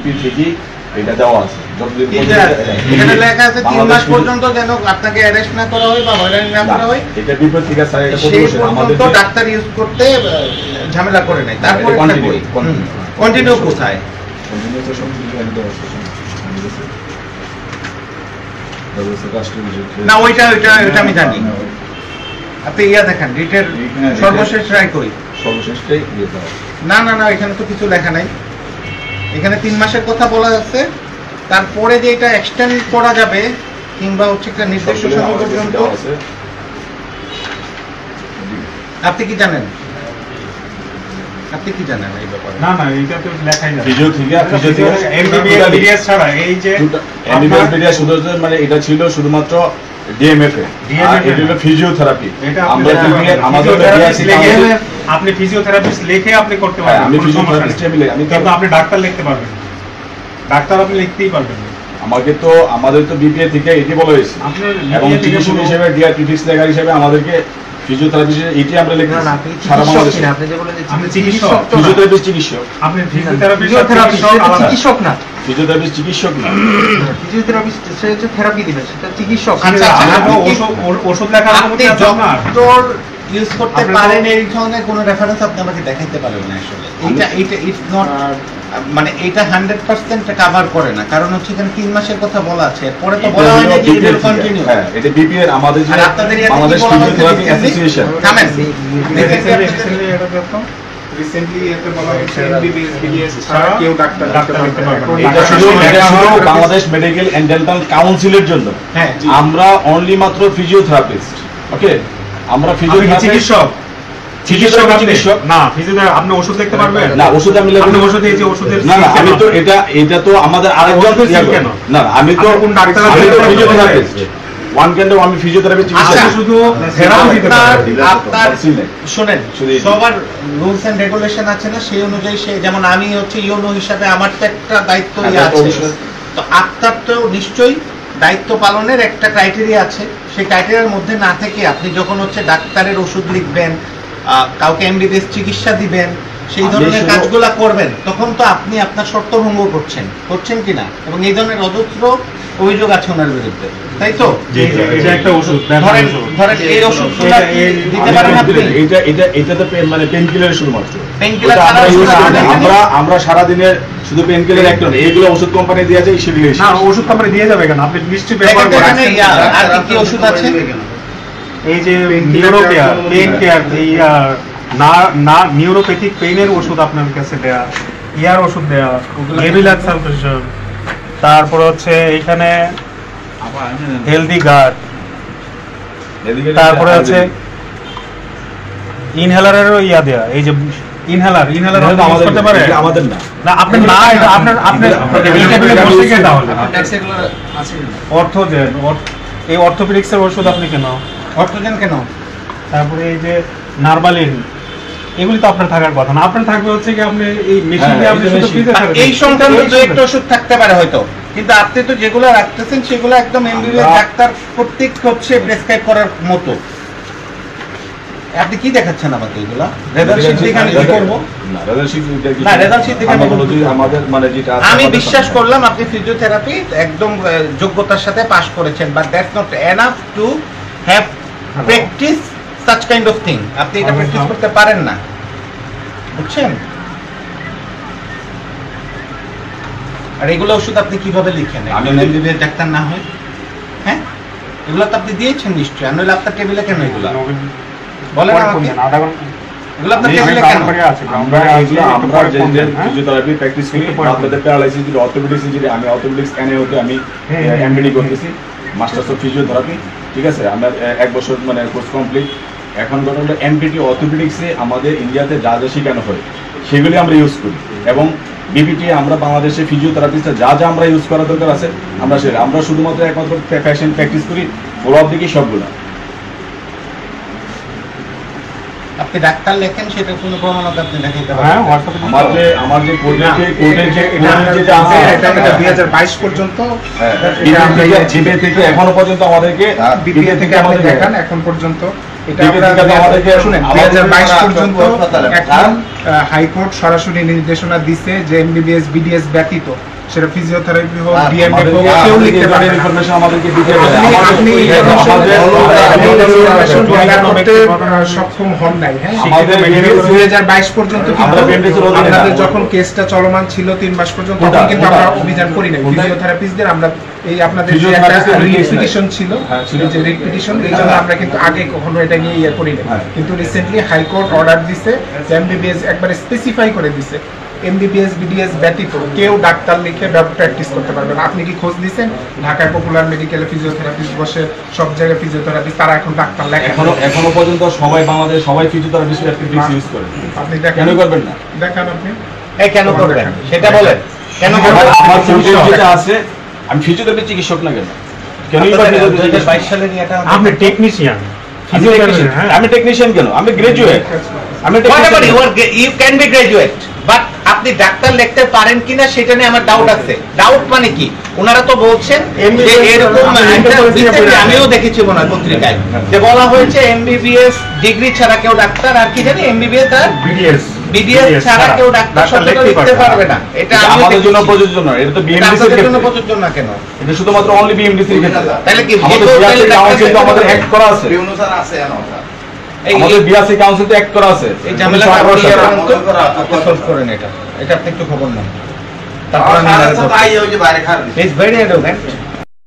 BP থেকে এটা দেওয়া আছে যতদিন এখানে লেখা আছে 3 মাস পর্যন্ত যেন আপনাকে অ্যারেস্ট না করা হয় বা হয়রানি না করা হয়, এটা বিপি থেকে স্যার এটা আমাদের তো ডাক্তার ইউজ করতে ঝামেলা করে নাই। তারপরে কন্টিনিউ কোথায় কন্টিনিউ তো সব কিছু একদম আছে না, ওইটা আমি জানি। আপনি ইয়া দেখেন রিটের সর্বশেষ রায় কই, সর্বশেষটাই দিয়ে দাও। না না না, এখানে তো কিছু লেখা নাই। এখানে 3 মাসের কথা বলা যাচ্ছে, তারপরে যে এটা এক্সটেন্ড করা যাবে কিংবা হচ্ছে একটা নির্দিষ্ট সময় পর্যন্ত। আপনি কি জানেন? আপনি কি জানেন এই ব্যাপারে? না না, এটা তো লেখাই না। ফিজিও থেকে এমবিবিএস বিডিএস ছাড়া এই যে এমবিবিএস বিডিএস শুধু মানে এটা ছিল শুধুমাত্র ডিএমএফ এ, আর এটা হলো ফিজিওথেরাপি। আমরা যদি আমাদের আপনি ফিজিওথেরাপিস্ট লিখে আপনি করতে পারবেন, আমি ফিজিওথেরাপিস্ট আমি কিন্তু আপনি ডাক্তার লিখতে পারবেন, ডাক্তার আপনি লিখতেই পারবেন। আমাকে তো আমাদের তো বিপিএ থেকে এটি বলা হয়েছে, এবং চিকিৎসক হিসেবে ডিআরটিটিক্স লেখার হিসেবে আমাদেরকে ফিজিওথেরাপিস্ট এটি আমরা লিখি সারা বাংলাদেশে। আপনি যে বলেন আপনি চিকিৎসক, ফিজিওথেরাপিস্ট চিকিৎসক, আপনি ফিজিওথেরাপিস্ট চিকিৎসক না, ফিজিওথেরাপিস্ট চিকিৎসক না, ফিজিওথেরাপিস্ট সে হচ্ছে থেরাপি দিবে, সেটা চিকিৎসক। আচ্ছা ওষুধ লেখার আপনি ডক্টর ইউজ করতে পারেন এই ধরনের কোনো রেফারেন্স আপনি আমাকে দেখাইতে পারবেন না। আসলে এটা ইটস নট, মানে এটা 100% কভার করে না, কারণ হচ্ছে এখানে 3 মাসের কথা বলা আছে, পরে তো বলা হয় না যে এটা কন্টিনিউ। হ্যাঁ, এটা বিপিএ এর আমাদের যে বাংলাদেশ ফিজিওথেরাপি অ্যাসোসিয়েশন থামেন রিসেন্টলি এতে বলা হয়েছে এমবিবিএস বিডিএস ছাড়া কেউ ডাক্তার লিখতে পারবে না। এটা শুধু বাংলাদেশ মেডিকেল এন্ড ডেন্টাল কাউন্সিলের জন্য। হ্যাঁ, আমরা অনলি মাত্র ফিজিওথেরাপিস্ট। ওকে, আমরা ফিজিওথেরাপি চিকিৎসক, চিকিৎসক না ফিজিওথেরাপি। আপনি ওষুধ লিখতে পারবেন না? ওষুধ আমি আপনি ওষুধ এই যে ওষুধের না না, আমি তো এটা তো আমাদের আরেকজন কেন না, আমি তো কোন ডাক্তার, আমি তো ফিজিওথেরাপিস্ট। ওয়ান ক্যান আমি ফিজিওথেরাপি চিকিৎসক, শুধু থেরাপি দিতে পারি। আপনার শুনেন, সবার রুলস এন্ড রেগুলেশন আছে না, সেই অনুযায়ী সে, যেমন আমি হচ্ছে ইউনো হিসাবে আমার তো একটা দায়িত্ব আছে, তো আপনার তো নিশ্চয়ই দায়িত্ব পালনের একটা ক্রাইটেরিয়া আছে। সেই ক্রাইটেরিয়ার মধ্যে না থেকে আপনি যখন হচ্ছে ডাক্তারের ওষুধ লিখবেন, কাউকে এমবিবিএস চিকিৎসা দিবেন, সেই ধরনের কাজগুলা করবেন, তখন তো আপনি আপনার শর্ত ভঙ্গ করছেন কিনা, এবং এই ধরনের অজস্র অভিযোগ আছে ওনার বিরুদ্ধে, তাই তো? এটা একটা ওষুধ, ধরেন এই ওষুধটা দিতে পারেন আপনি, এটা তো মানে পেইনকিলার শুধুমাত্র পেইনকিলার আমরা সারা দিনের শুধু পেইনকিলার একটা না, এইগুলো ওষুধ কোম্পানি দিয়ে যায়, সেগুলো না ওষুধ কোম্পানি দিয়ে যাবে কেন? আপনি নিশ্চয়ই ব্যবহার করেন। আর কি ওষুধ আছে? এই যে নিউরোকেয়ার, পেইন কেয়ার, এই না নিউরোপ্যাথিক পেইনের ওষুধ আপনার কাছে দেয়া, ইয়ার ওষুধ দেয়া, লেভিলাক্স সালফেশন, তারপর হচ্ছে এখানে হেলদি গার্ড, তারপরে হচ্ছে ইনহেলারেরও ইয়া দেয়া। এই যে ইনহেলার আমাদের করতে পারে, আমাদের না, না আপনার না, এটা আপনার এই টেবিলে বসে গিয়ে তাহলে অর্থোজেন, এই অর্থোপেডিক্সের ওষুধ আপনি কেন? অর্থোজেন কেন? তারপরে এই যে নার্ভালিন, এগুলি তো আপনার থাকার কথা না। আপনার থাকবে হচ্ছে কি আপনি এই মেশিন দিয়ে আপনি শুধু ফ্রিজে থাকবেন, এই সংক্রান্ত দুই একটা ওষুধ থাকতে পারে হয়তো, কিন্তু আপনি তো যেগুলো রাখতেছেন সেগুলো একদম এমবিবিএস ডাক্তার কর্তৃক হচ্ছে প্রেসক্রাইব করার মতো। আপনি কি দেখাচ্ছেন আমাকে? এগুলো রেজাল্ট শীট দেখে আমি কি করব? না রেজাল্ট শীট দেখে, না রেজাল্ট শীট দেখে আমাদের মানে যেটা আমি বিশ্বাস করলাম আপনি ফিজিওথেরাপি একদম যোগ্যতার সাথে পাস করেছেন, but that's not enough to have practice such kind of thing. আপনি এটা প্র্যাকটিস করতে পারেন না, বুঝছেন? আর এগুলো ওষুধ আপনি কিভাবে লিখেন? আমি এমবিবিএস ডাক্তার না হয়, হ্যাঁ এগুলো তো আপনি দিয়েছেন নিশ্চয়ই, আর নইলে আপনার টেবিলে কেন এগুলো বলেন আমাকে? এগুলো আপনার টেবিলে কেন? আমরা যে ফিজিওথেরাপি প্র্যাকটিস করি, আপনাদের প্যারালাইসিস যদি অর্থোপেডিক্স যদি আমি অর্থোপেডিক্স এনে হতে আমি এমবিডি করতেছি, মাস্টার্স অফ ফিজিওথেরাপি, ঠিক আছে, আমার 1 বছর মানে কোর্স কমপ্লিট। এখন কথা হলো এমপিটি অর্থোপেডিক্সে আমাদের ইন্ডিয়াতে যা যা শেখানো হয় সেগুলি আমরা ইউজ করি, এবং বিপিটি আমরা বাংলাদেশে ফিজিওথেরাপিস্টে যা যা আমরা ইউজ করার দরকার আছে আমরা সেটা, আমরা শুধুমাত্র একমাত্র প্যাশন প্র্যাকটিস করি, ফলো আপ দেখি সবগুলো। আপনি ডাক্তার লেখেন সেটা কোনো প্রমাণক আপনি দেখাইতে পারেন? হ্যাঁ, হোয়াটসঅ্যাপে আমার যে কোর্টের যে যেটা আছে এটা 2022 পর্যন্ত, জিবে থেকে এখনো পর্যন্ত আমাদেরকে বিপিএ থেকে আপনি দেখান এখন পর্যন্ত। এটা আমাদেরকে শুনেন 2022 পর্যন্ত এখন হাইকোর্ট সরাসরি নির্দেশনা দিছে যে এমবিবিএস বিডিএস ব্যতীত সেটা ফিজিওথেরাপি হোক, আমাদের ডিএমএফ হোক, কেউ লিখতে পারে না। ইনফরমেশন আমাদেরকে দিতে হবে। আপনি information gather করতে সক্ষম হন নাই, হ্যাঁ? আমাদের 2022 পর্যন্ত কিন্তু আমরা BMDS এর অধীনে আপনাদের না। যখন কেসটা চলমান ছিল 3 মাস পর্যন্ত, কোনটা? তখন কিন্তু আমরা কোনটা? অভিযান করি নাই। কোনটা? ফিজিওথেরাপিস্টদের আমরা এই আপনাদের যে একটা Physiotherapist দের রিট case নাই। পিটিশন ছিল, হ্যাঁ, ছিল। এই যে রিট পিটিশন, এই জন্য আমরা কিন্তু আগে কখনো এটা নিয়ে ইয়ে করি নাই। হ্যাঁ। কিন্তু রিসেন্টলি হাইকোর্ট অর্ডার দিছে, এমবিবিএস একবার স্পেসিফাই করে দিছে, এমবিবিএস বিডিএস ব্যতীত কেউ ডাক্তার লিখে প্র্যাকটিস করতে পারবে না। আপনি কি খোঁজ দিয়েছেন? ঢাকায় পপুলার মেডিকেলে ফিজিওথেরাপিস্ট বসে, সব জায়গায় ফিজিওথেরাপি, তারা এখন ডাক্তার লেখে না। এখনো পর্যন্ত সবাই বাংলাদেশ সবাই ফিজিওথেরাপিস্ট প্র্যাকটিস ইউজ করে। আপনি দেখেন, কেন করবেন না? দেখান আপনি। এই কেন করবেন সেটা বলেন, কেন আমার করবেন? ফিজিও যেটা আছে, আমি ফিজিওথেরাপি চিকিৎসক না কেন? কেনই বা আপনাদের ফিজিওথেরাপি 2022 সালে নিয়ে এটা আপনি টেকনিশিয়ান, আমি টেকনিশিয়ান কেন? আমি গ্রাজুয়েট। আমি Whatever you technician। are, you can be graduate, but আপনি ডাক্তার লিখতে পারেন কিনা সেটা নিয়ে আমার ডাউট আছে। ডাউট মানে কি? ওনারা তো বলছেন যে এরকম একটা recently আমিও দেখেছি মনে হয় পত্রিকায় যে বলা হয়েছে এমবিবিএস ডিগ্রি ছাড়া কেউ ডাক্তার, আর কি জানি এমবিবিএস আর বিডিএস বিডিএস ছাড়া কেউ ডাক্তার শব্দটা লিখতে পারবে না। এটা এটা আমিও আমাদের জন্য দেখেছি। প্রযোজ্য নয়, এটা তো এটা বিএমডিসি এর আপনাদের জন্য ক্ষেত্রে। প্রযোজ্য না কেন? এটা শুধুমাত্র অনলি বিএমডিসি এর ক্ষেত্রে। তাহলে কি আমাদের বিআরসি কাউন্সিল তো আমাদের অ্যাক্ট করা আছে। আমাদের বিআরসি কাউন্সিল তো অ্যাক্ট করা আছে। এই ঝামেলাটা আপনি সলভ করেন এটা। এটা আপনি একটু খবর নেন। তারপরে আমি ইটস ভেরি এডুকেট।